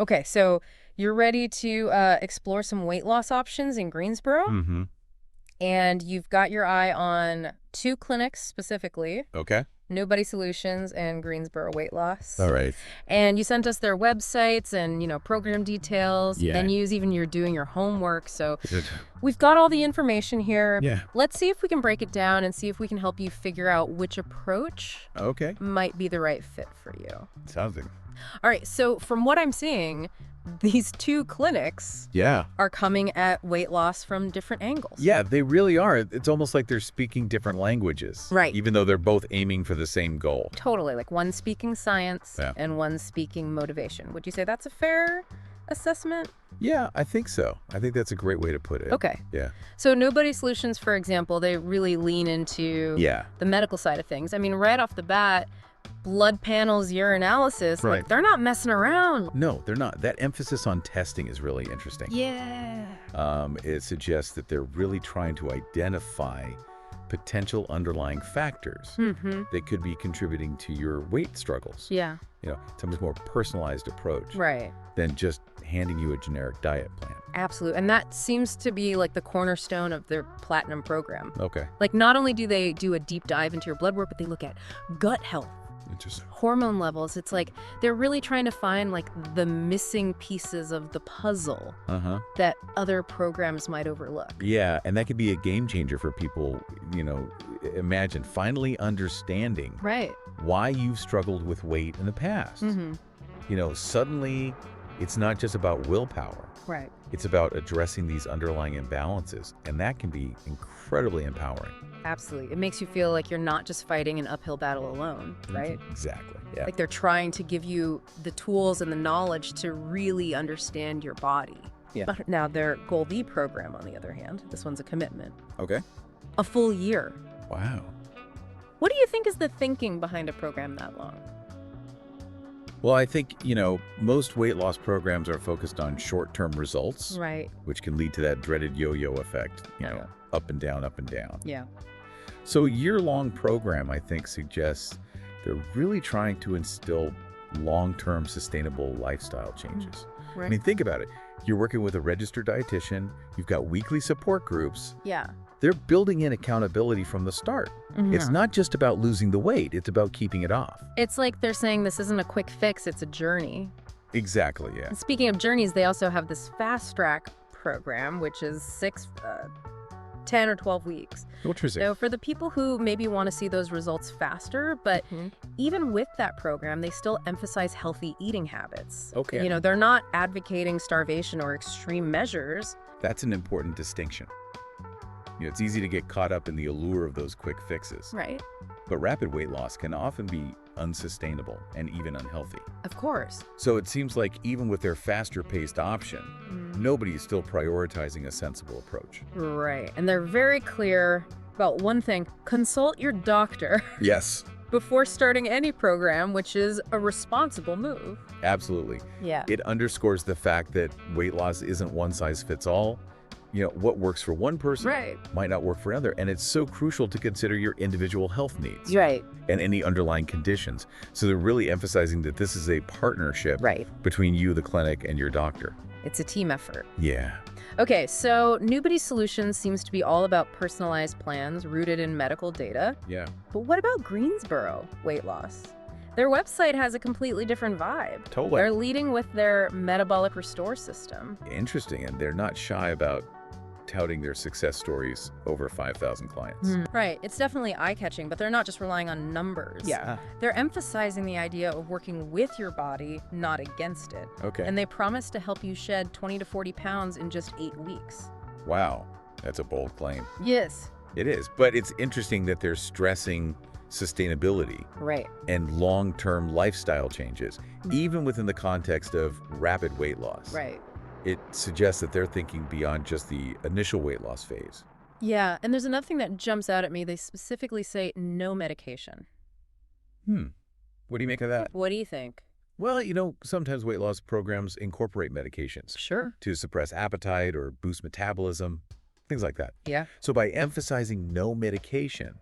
Okay, so you're ready to explore some weight loss options in Greensboro, Mm-hmm. and you've got your eye on two clinics specifically, Okay. Nobody Solutions and Greensboro Weight Loss. All right. And you sent us their websites and, program details, Yeah. menus, even you're doing your homework. So Good. we've got all the information here. Yeah. Let's see if we can break it down and see if we can help you figure out which approach Okay. might be the right fit for you. Sounds like. All right, so from what I'm seeing, these two clinics Yeah. are coming at weight loss from different angles. Yeah, they really are. It's almost like they're speaking different languages. Right. Even though they're both aiming for the same goal. Totally, like one speaking science and one speaking motivation. Would you say that's a fair assessment? Yeah, I think so. I think that's a great way to put it. Okay. Yeah. So Nobody Solutions, for example, they really lean into the medical side of things. I mean, right off the bat, blood panels, urinalysis, Right. like they're not messing around. No, they're not. That emphasis on testing is really interesting. Yeah. It suggests that they're really trying to identify potential underlying factors that could be contributing to your weight struggles. Yeah. It's a much more personalized approach Right. than just handing you a generic diet plan. Absolutely. And that seems to be like the cornerstone of their platinum program. Okay. Like not only do they do a deep dive into your blood work, but they look at gut health, Interesting. hormone levels. It's like they're really trying to find like the missing pieces of the puzzle that other programs might overlook. Yeah, and that could be a game changer for people, imagine finally understanding Right. why you've struggled with weight in the past. Suddenly it's not just about willpower. Right. It's about addressing these underlying imbalances, and that can be incredibly empowering. Absolutely. It makes you feel like you're not just fighting an uphill battle alone, right? Exactly. Yeah. Like they're trying to give you the tools and the knowledge to really understand your body. Yeah. But now their Goal V program, on the other hand, this one's a commitment. Okay. A full year. Wow. What do you think is the thinking behind a program that long? Well, I think, most weight loss programs are focused on short-term results, Right. which can lead to that dreaded yo-yo effect, Yeah. up and down, up and down. Yeah. So a year-long program, I think, suggests they're really trying to instill long-term sustainable lifestyle changes. Right. I mean, think about it. You're working with a registered dietitian. You've got weekly support groups. Yeah. They're building in accountability from the start. It's not just about losing the weight. It's about keeping it off. It's like they're saying this isn't a quick fix, it's a journey. Exactly, yeah. And speaking of journeys, they also have this fast track program, which is 10 or 12 weeks. Interesting. So for the people who maybe want to see those results faster, but even with that program, they still emphasize healthy eating habits. Okay. They're not advocating starvation or extreme measures. That's an important distinction. It's easy to get caught up in the allure of those quick fixes. Right. But rapid weight loss can often be unsustainable and even unhealthy. Of course. So it seems like even with their faster-paced option, nobody is still prioritizing a sensible approach. Right. And they're very clear about one thing: consult your doctor Yes, before starting any program, which is a responsible move. absolutely. Yeah. It underscores the fact that weight loss isn't one size fits all. What works for one person Right. might not work for another. And it's so crucial to consider your individual health needs Right. and any underlying conditions. So they're really emphasizing that this is a partnership Right. between you, the clinic, and your doctor. It's a team effort. Yeah. Okay, so Nobody Solutions seems to be all about personalized plans rooted in medical data. Yeah. But what about Greensboro Weight Loss? Their website has a completely different vibe. Totally. They're leading with their metabolic restore system. Interesting. And they're not shy about touting their success stories over 5,000 clients. Right. It's definitely eye-catching, but they're not just relying on numbers. Yeah. They're emphasizing the idea of working with your body, not against it. Okay. And they promise to help you shed 20 to 40 pounds in just 8 weeks. Wow. That's a bold claim. Yes. It is. But it's interesting that they're stressing sustainability Right. and long-term lifestyle changes, even within the context of rapid weight loss. Right. It suggests that they're thinking beyond just the initial weight loss phase. Yeah, and there's another thing that jumps out at me. They specifically say no medication. What do you make of that? What do you think? Well, sometimes weight loss programs incorporate medications Sure. to suppress appetite or boost metabolism, things like that. Yeah. So by emphasizing no medication,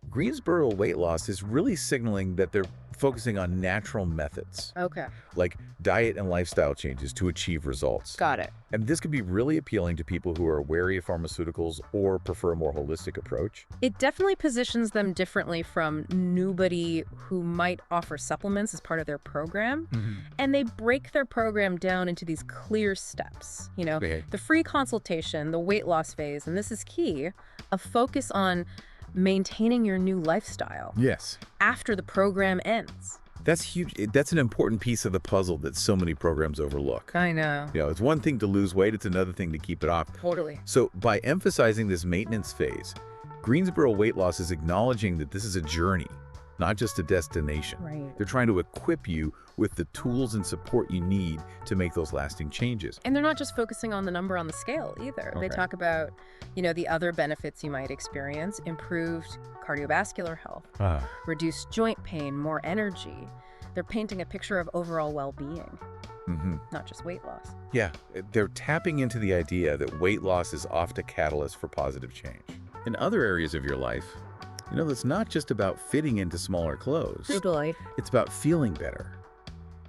Greensboro Weight Loss is really signaling that they're focusing on natural methods. Okay. Like diet and lifestyle changes to achieve results. Got it. And this could be really appealing to people who are wary of pharmaceuticals or prefer a more holistic approach. It definitely positions them differently from nobody who might offer supplements as part of their program. And they break their program down into these clear steps. You know, the free consultation, the weight loss phase, and this is key, a focus on maintaining your new lifestyle. Yes. After the program ends. That's huge. That's an important piece of the puzzle that so many programs overlook. I know. You know, it's one thing to lose weight, it's another thing to keep it off. Totally. So by emphasizing this maintenance phase, Greensboro Weight Loss is acknowledging that this is a journey, not just a destination. Right. They're trying to equip you with the tools and support you need to make those lasting changes. And they're not just focusing on the number on the scale either. They talk about, you know, the other benefits you might experience: improved cardiovascular health, reduced joint pain, more energy. They're painting a picture of overall well-being, not just weight loss. Yeah, they're tapping into the idea that weight loss is often a catalyst for positive change. In other areas of your life, you know, it's not just about fitting into smaller clothes. Totally. It's about feeling better,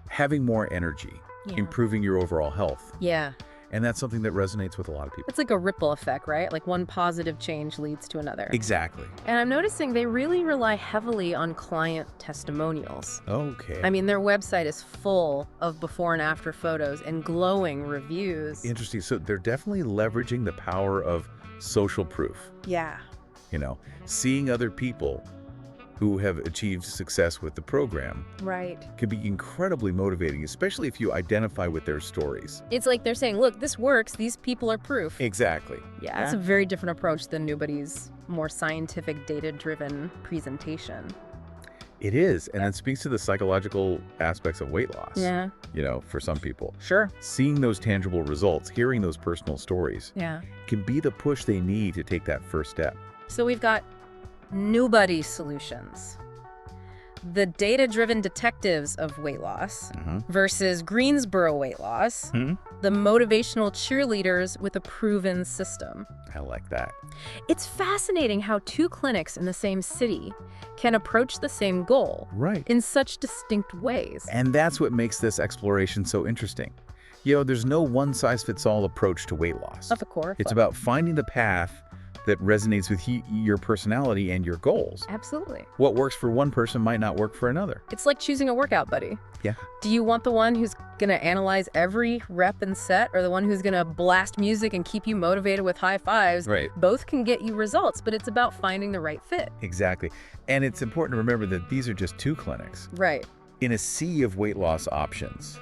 having more energy, improving your overall health. Yeah. And that's something that resonates with a lot of people. It's like a ripple effect, right? Like one positive change leads to another. Exactly. And I'm noticing they really rely heavily on client testimonials. Okay. I mean, their website is full of before and after photos and glowing reviews. Interesting. So they're definitely leveraging the power of social proof. Yeah. You know, seeing other people who have achieved success with the program can be incredibly motivating, especially if you identify with their stories. It's like they're saying, look, this works. These people are proof. Exactly. Yeah, that's a very different approach than nobody's more scientific, data-driven presentation. It is, and it speaks to the psychological aspects of weight loss. Yeah. You know, for some people. Sure. Seeing those tangible results, hearing those personal stories can be the push they need to take that first step. So we've got nobody solutions, the data-driven detectives of weight loss versus Greensboro Weight Loss, the motivational cheerleaders with a proven system. I like that. It's fascinating how two clinics in the same city can approach the same goal in such distinct ways. And that's what makes this exploration so interesting. You know, there's no one-size-fits-all approach to weight loss. Of course. It's about finding the path that resonates with your personality and your goals. Absolutely. What works for one person might not work for another. It's like choosing a workout buddy. Yeah. Do you want the one who's going to analyze every rep and set, or the one who's going to blast music and keep you motivated with high fives? Right. Both can get you results, but it's about finding the right fit. Exactly. And it's important to remember that these are just two clinics. Right. In a sea of weight loss options,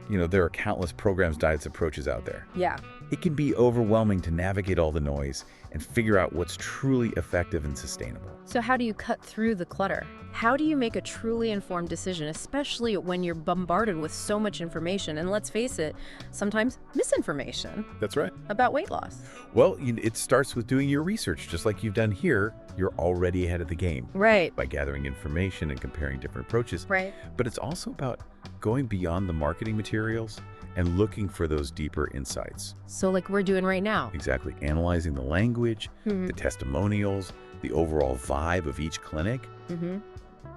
you know, there are countless programs, diets, approaches out there. Yeah. It can be overwhelming to navigate all the noise and figure out what's truly effective and sustainable. So how do you cut through the clutter? How do you make a truly informed decision, especially when you're bombarded with so much information, and let's face it, sometimes misinformation? That's right. About weight loss. Well, it starts with doing your research. Just like you've done here, you're already ahead of the game. Right. By gathering information and comparing different approaches. Right. But it's also about going beyond the marketing materials and looking for those deeper insights. So like we're doing right now. Exactly. Analyzing the language, the testimonials, the overall vibe of each clinic.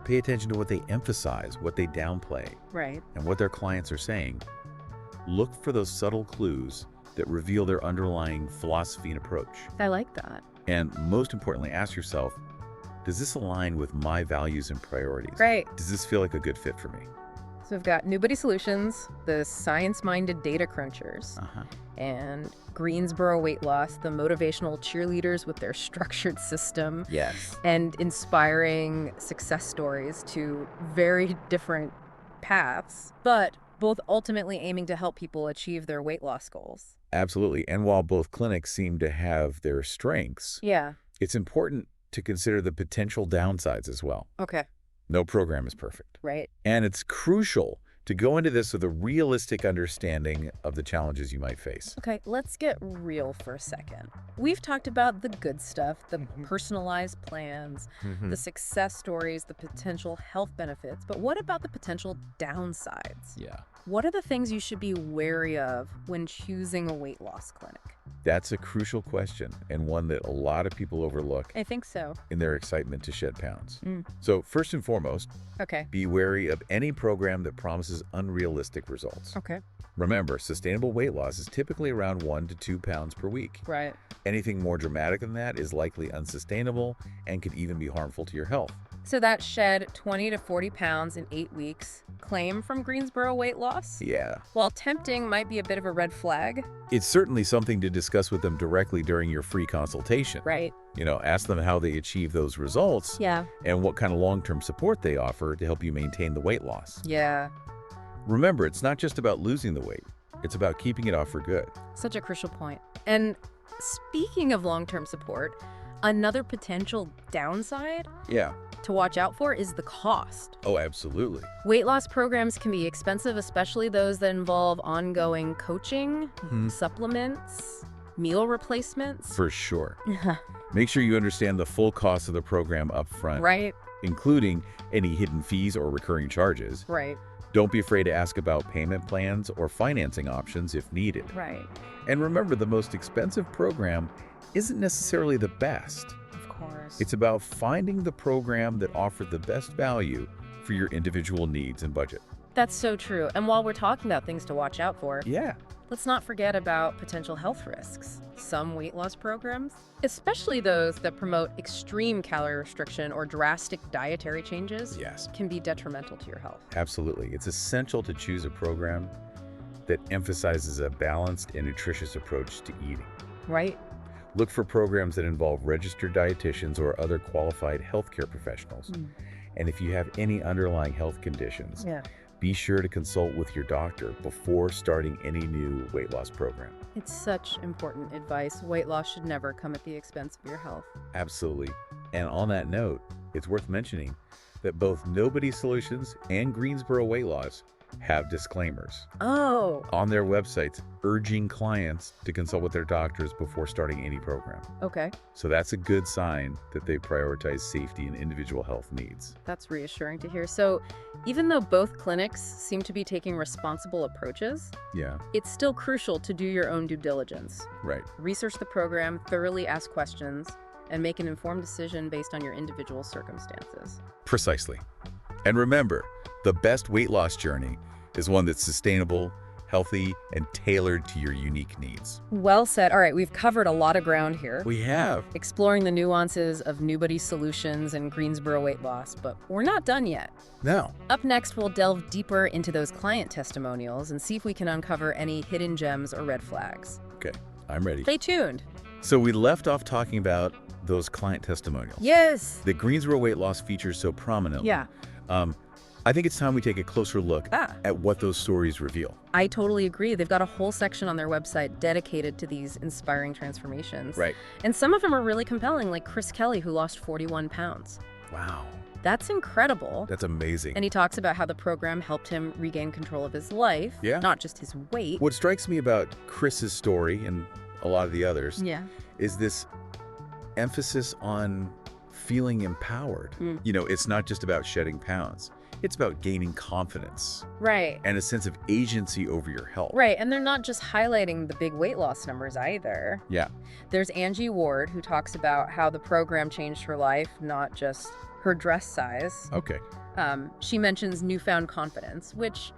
Pay attention to what they emphasize, what they downplay, and what their clients are saying. Look for those subtle clues that reveal their underlying philosophy and approach. I like that. And most importantly, ask yourself, does this align with my values and priorities? Right. Does this feel like a good fit for me? So we've got Nobody Solutions, the science-minded data crunchers, and Greensboro Weight Loss, the motivational cheerleaders with their structured system. Yes. And inspiring success stories to very different paths, but both ultimately aiming to help people achieve their weight loss goals. Absolutely. And while both clinics seem to have their strengths, it's important to consider the potential downsides as well. Okay. No program is perfect. Right. And it's crucial to go into this with a realistic understanding of the challenges you might face. Okay, let's get real for a second. We've talked about the good stuff, the personalized plans, the success stories, the potential health benefits, but what about the potential downsides? Yeah. What are the things you should be wary of when choosing a weight loss clinic? That's a crucial question, and one that a lot of people overlook. I think so. In their excitement to shed pounds. So first and foremost, be wary of any program that promises unrealistic results. Remember, sustainable weight loss is typically around 1 to 2 pounds per week. Right. Anything more dramatic than that is likely unsustainable and could even be harmful to your health. So that shed 20 to 40 pounds in 8 weeks claim from Greensboro Weight Loss? Yeah. While tempting might be a bit of a red flag. It's certainly something to discuss with them directly during your free consultation. Right. Ask them how they achieve those results. Yeah. And what kind of long-term support they offer to help you maintain the weight loss. Yeah. Remember, it's not just about losing the weight. It's about keeping it off for good. Such a crucial point. And speaking of long-term support, another potential downside to watch out for is the cost. Oh, absolutely. Weight loss programs can be expensive, especially those that involve ongoing coaching, supplements, meal replacements. For sure. Make sure you understand the full cost of the program up front. Right. Including any hidden fees or recurring charges. Right. Don't be afraid to ask about payment plans or financing options if needed. Right. And remember, the most expensive program isn't necessarily the best. Of course. It's about finding the program that offers the best value for your individual needs and budget. That's so true. And while we're talking about things to watch out for, let's not forget about potential health risks. Some weight loss programs, especially those that promote extreme calorie restriction or drastic dietary changes, can be detrimental to your health. Absolutely. It's essential to choose a program that emphasizes a balanced and nutritious approach to eating. Right. Look for programs that involve registered dietitians or other qualified healthcare professionals. And if you have any underlying health conditions, be sure to consult with your doctor before starting any new weight loss program. It's such important advice. Weight loss should never come at the expense of your health. Absolutely. And on that note, it's worth mentioning that both Nobody Solutions and Greensboro Weight Loss have disclaimers on their websites urging clients to consult with their doctors before starting any program. So that's a good sign that they prioritize safety and individual health needs. That's reassuring to hear. So even though both clinics seem to be taking responsible approaches, it's still crucial to do your own due diligence. Right. Research the program, thoroughly ask questions, and make an informed decision based on your individual circumstances. Precisely. And remember, the best weight loss journey is one that's sustainable, healthy, and tailored to your unique needs. Well said. All right, we've covered a lot of ground here. We have. Exploring the nuances of Nobody Solutions and Greensboro Weight Loss, but we're not done yet. No. Up next, we'll delve deeper into those client testimonials and see if we can uncover any hidden gems or red flags. Okay, I'm ready. Stay tuned. So we left off talking about those client testimonials. Yes. The Greensboro Weight Loss features so prominently. I think it's time we take a closer look at what those stories reveal. I totally agree. They've got a whole section on their website dedicated to these inspiring transformations. Right. And some of them are really compelling, like Chris Kelly, who lost 41 pounds. Wow. That's incredible. That's amazing. And he talks about how the program helped him regain control of his life, not just his weight. What strikes me about Chris's story and a lot of the others is this emphasis on feeling empowered. It's not just about shedding pounds. It's about gaining confidence. Right. And a sense of agency over your health. Right. And they're not just highlighting the big weight loss numbers either. Yeah. There's Darcy Ward, who talks about how the program changed her life, not just her dress size. Okay. She mentions newfound confidence, which,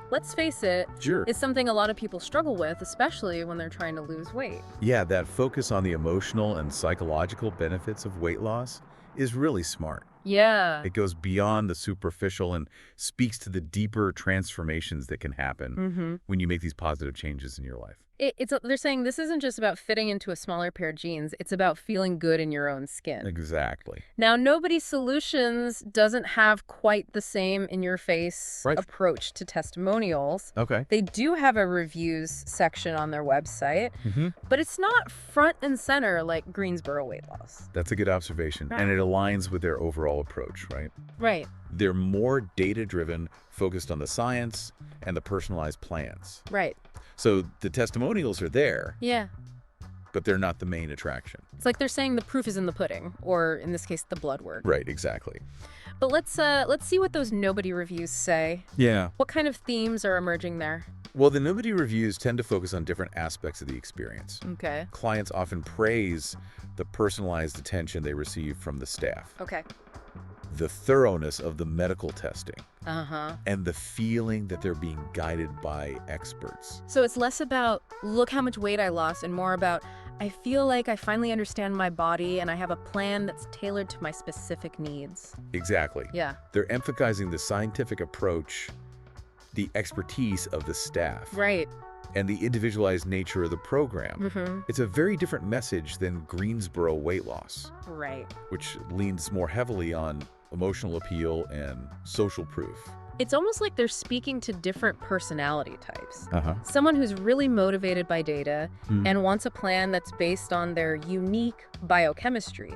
let's face it, sure, is something a lot of people struggle with, especially when they're trying to lose weight. Yeah, that focus on the emotional and psychological benefits of weight loss is really smart. Yeah. It goes beyond the superficial and speaks to the deeper transformations that can happen when you make these positive changes in your life. They're saying this isn't just about fitting into a smaller pair of jeans. It's about feeling good in your own skin. Exactly. Now, Nobody Solutions doesn't have quite the same in-your-face approach to testimonials. Okay. They do have a reviews section on their website, but it's not front and center like Greensboro Weight Loss. That's a good observation. Right. And it aligns with their overall approach, right? Right. They're more data-driven, focused on the science and the personalized plans. Right. So the testimonials are there. Yeah. But they're not the main attraction. It's like they're saying the proof is in the pudding, or in this case, the blood work. Right, exactly. But let's see what those Nobody reviews say. Yeah. What kind of themes are emerging there? Well, the Nobody reviews tend to focus on different aspects of the experience. Okay. Clients often praise the personalized attention they receive from the staff. Okay. The thoroughness of the medical testing. And the feeling that they're being guided by experts. So it's less about, look how much weight I lost, and more about, I feel like I finally understand my body and I have a plan that's tailored to my specific needs. Exactly. Yeah. They're emphasizing the scientific approach, the expertise of the staff. Right. And the individualized nature of the program. It's a very different message than Greensboro Weight Loss. Right. Which leans more heavily on emotional appeal and social proof. It's almost like they're speaking to different personality types. Someone who's really motivated by data and wants a plan that's based on their unique biochemistry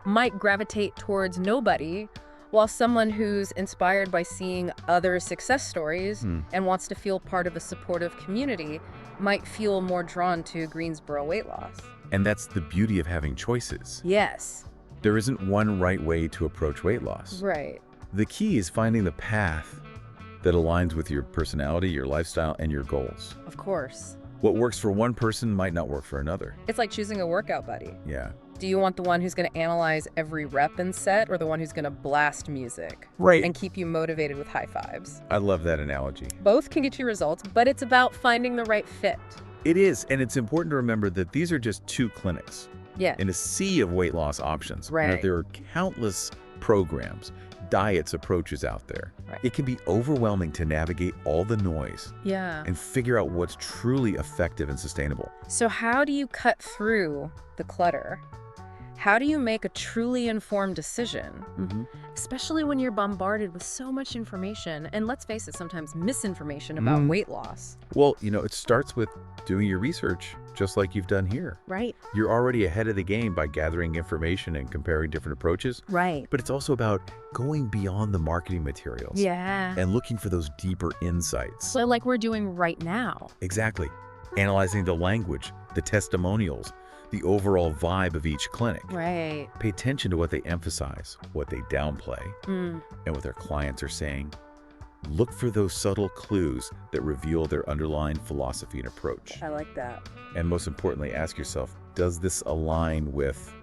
might gravitate towards Nobody, while someone who's inspired by seeing other success stories and wants to feel part of a supportive community might feel more drawn to Greensboro Weight Loss. And that's the beauty of having choices. Yes. There isn't one right way to approach weight loss. Right. The key is finding the path that aligns with your personality, your lifestyle, and your goals. Of course. What works for one person might not work for another. It's like choosing a workout buddy. Yeah. Do you want the one who's going to analyze every rep and set, or the one who's going to blast music? Right. And keep you motivated with high fives? I love that analogy. Both can get you results, but it's about finding the right fit. It is, and it's important to remember that these are just 2 clinics. Yeah. In a sea of weight loss options. Right. There are countless programs, diets, approaches out there. Right. It can be overwhelming to navigate all the noise. Yeah. And figure out what's truly effective and sustainable. So how do you cut through the clutter? How do you make a truly informed decision? Especially when you're bombarded with so much information, and let's face it, sometimes misinformation about weight loss. Well, it starts with doing your research, just like you've done here. Right. You're already ahead of the game by gathering information and comparing different approaches. Right. But it's also about going beyond the marketing materials. Yeah. And looking for those deeper insights. So like we're doing right now. Exactly. Analyzing the language, the testimonials, the overall vibe of each clinic. Right. Pay attention to what they emphasize, what they downplay, and what their clients are saying. Look for those subtle clues that reveal their underlying philosophy and approach. I like that. And most importantly, ask yourself, does this align with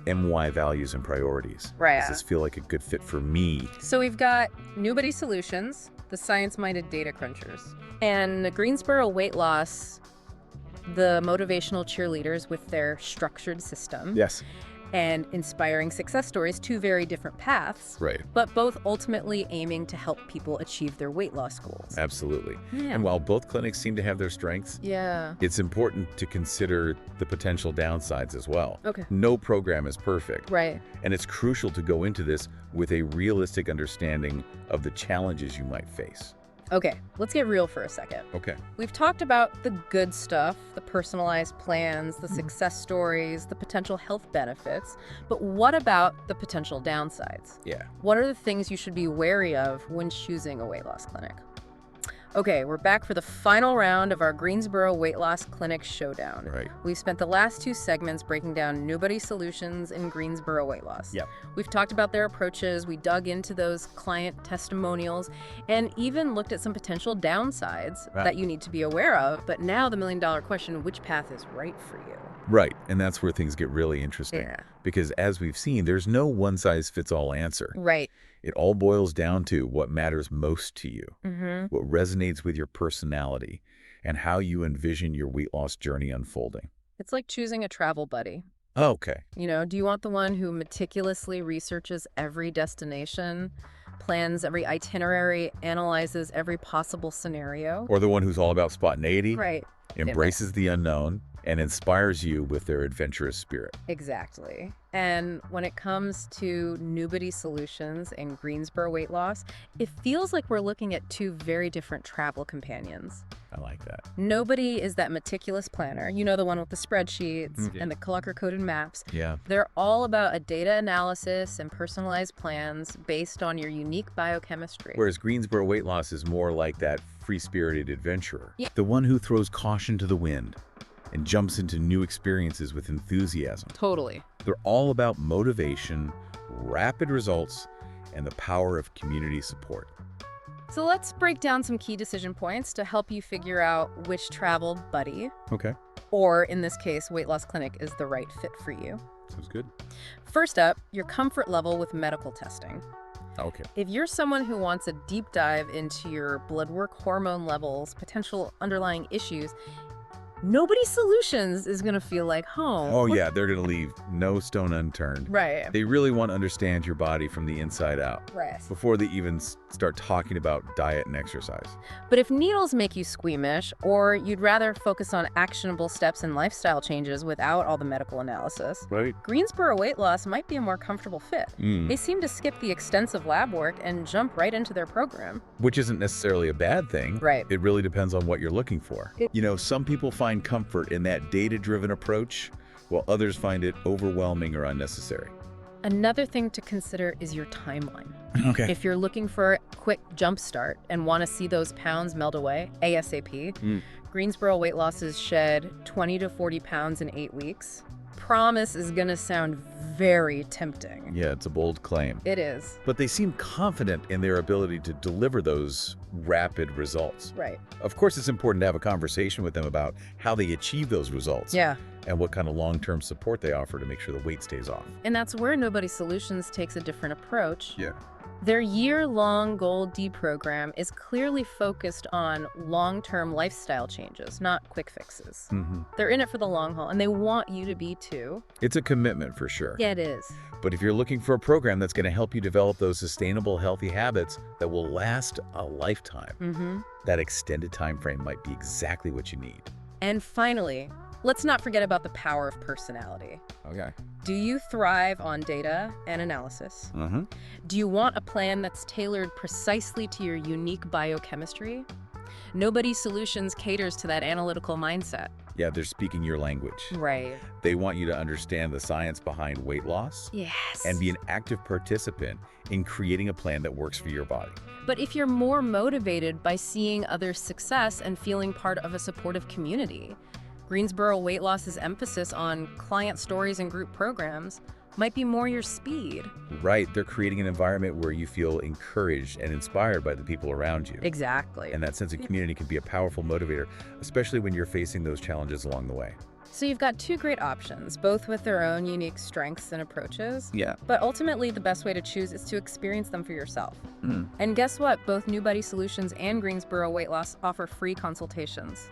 MY values and priorities? Right. Does this feel like a good fit for me? So we've got Nobody Solutions, the science-minded data crunchers, and Greensboro Weight Loss, the motivational cheerleaders with their structured system. Yes. And inspiring success stories, 2 very different paths. Right. But both ultimately aiming to help people achieve their weight loss goals. Absolutely. Yeah. And while both clinics seem to have their strengths, it's important to consider the potential downsides as well. Okay. No program is perfect. Right. And it's crucial to go into this with a realistic understanding of the challenges you might face. Okay, let's get real for a second. Okay. We've talked about the good stuff, the personalized plans, the success stories, the potential health benefits, but what about the potential downsides? Yeah. What are the things you should be wary of when choosing a weight loss clinic? Okay, we're back for the final round of our Greensboro Weight Loss Clinic Showdown. Right. We've spent the last 2 segments breaking down Nobody Solutions and Greensboro Weight Loss. Yep. We've talked about their approaches, we dug into those client testimonials, and even looked at some potential downsides that you need to be aware of. But now the million-dollar question, which path is right for you? Right, and that's where things get really interesting. Yeah. Because as we've seen, there's no one-size-fits-all answer. Right. It all boils down to what matters most to you, what resonates with your personality, and how you envision your weight loss journey unfolding. It's like choosing a travel buddy. Oh, okay. Do you want the one who meticulously researches every destination, plans every itinerary, analyzes every possible scenario? Or the one who's all about spontaneity, Right. embraces the unknown, and inspires you with their adventurous spirit. Exactly. And when it comes to Nobody Solutions and Greensboro Weight Loss, it feels like we're looking at 2 very different travel companions. I like that. Nobody is that meticulous planner, the one with the spreadsheets and the color-coded maps. Yeah. They're all about a data analysis and personalized plans based on your unique biochemistry. Whereas Greensboro Weight Loss is more like that free-spirited adventurer. Yeah. The one who throws caution to the wind and jumps into new experiences with enthusiasm. Totally. They're all about motivation, rapid results, and the power of community support. So let's break down some key decision points to help you figure out which travel buddy, or in this case, weight loss clinic, is the right fit for you. Sounds good. First up, your comfort level with medical testing. Okay. If you're someone who wants a deep dive into your blood work, hormone levels, potential underlying issues, Nobody Solutions is going to feel like home. Oh, yeah. They're going to leave no stone unturned. Right. They really want to understand your body from the inside out. Right. Before they even start talking about diet and exercise. But if needles make you squeamish, or you'd rather focus on actionable steps and lifestyle changes without all the medical analysis, right, Greensboro Weight Loss might be a more comfortable fit. They seem to skip the extensive lab work and jump right into their program. Which isn't necessarily a bad thing. Right. It really depends on what you're looking for. Some people find comfort in that data-driven approach, while others find it overwhelming or unnecessary. Another thing to consider is your timeline. Okay. If you're looking for a quick jump start and want to see those pounds melt away ASAP, Greensboro Weight Loss's shed 20 to 40 pounds in 8 weeks. Promise is going to sound very tempting. Yeah, it's a bold claim. It is. But they seem confident in their ability to deliver those rapid results. Right. Of course, it's important to have a conversation with them about how they achieve those results. Yeah. And what kind of long-term support they offer to make sure the weight stays off. And that's where Nobody Solutions takes a different approach. Yeah. Their year-long Gold D program is clearly focused on long-term lifestyle changes, not quick fixes. They're in it for the long haul, and they want you to be too. It's a commitment for sure. Yeah, it is. But if you're looking for a program that's going to help you develop those sustainable, healthy habits that will last a lifetime, that extended time frame might be exactly what you need. And finally, let's not forget about the power of personality. Okay. Do you thrive on data and analysis? Do you want a plan that's tailored precisely to your unique biochemistry? Nobody Solutions caters to that analytical mindset. Yeah, they're speaking your language. Right. They want you to understand the science behind weight loss. Yes. And be an active participant in creating a plan that works for your body. But if you're more motivated by seeing others' success and feeling part of a supportive community, Greensboro Weight Loss's emphasis on client stories and group programs might be more your speed. Right. They're creating an environment where you feel encouraged and inspired by the people around you. Exactly. And that sense of community can be a powerful motivator, especially when you're facing those challenges along the way. So you've got two great options, both with their own unique strengths and approaches. Yeah. But ultimately, the best way to choose is to experience them for yourself. And guess what? Both Nobody Solutions and Greensboro Weight Loss offer free consultations.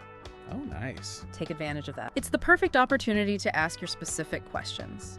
Oh, nice. Take advantage of that. It's the perfect opportunity to ask your specific questions.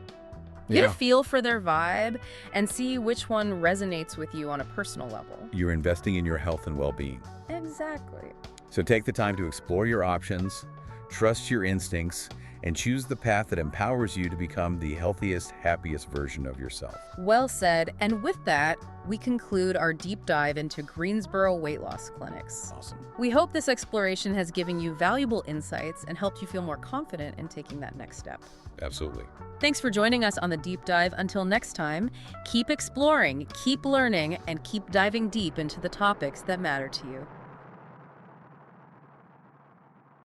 Get a feel for their vibe and see which one resonates with you on a personal level. You're investing in your health and well-being. Exactly. So take the time to explore your options, trust your instincts, and choose the path that empowers you to become the healthiest, happiest version of yourself. Well said. And with that, we conclude our deep dive into Greensboro Weight Loss Clinics. Awesome. We hope this exploration has given you valuable insights and helped you feel more confident in taking that next step. Absolutely. Thanks for joining us on the deep dive. Until next time, keep exploring, keep learning, and keep diving deep into the topics that matter to you.